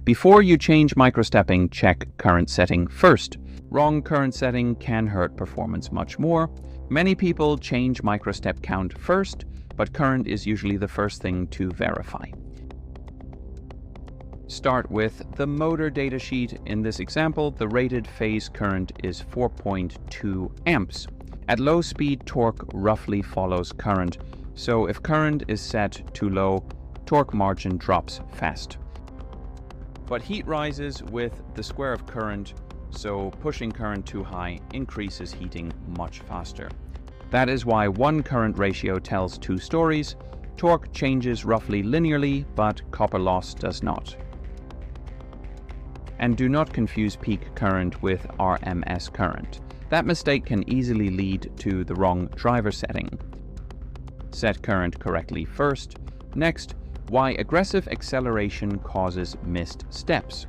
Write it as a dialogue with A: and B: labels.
A: Before you change microstepping, check current setting first. Wrong current setting can hurt performance much more. Many people change microstep count first, but current is usually the first thing to verify. Start with the motor datasheet. In this example, the rated phase current is 4.2 amps. At low speed, torque roughly follows current, so if current is set too low, torque margin drops fast. But heat rises with the square of current, so pushing current too high increases heating much faster. That is why one current ratio tells two stories. Torque changes roughly linearly, but copper loss does not. And do not confuse peak current with RMS current. That mistake can easily lead to the wrong driver setting. Set current correctly first. Next, why aggressive acceleration causes missed steps.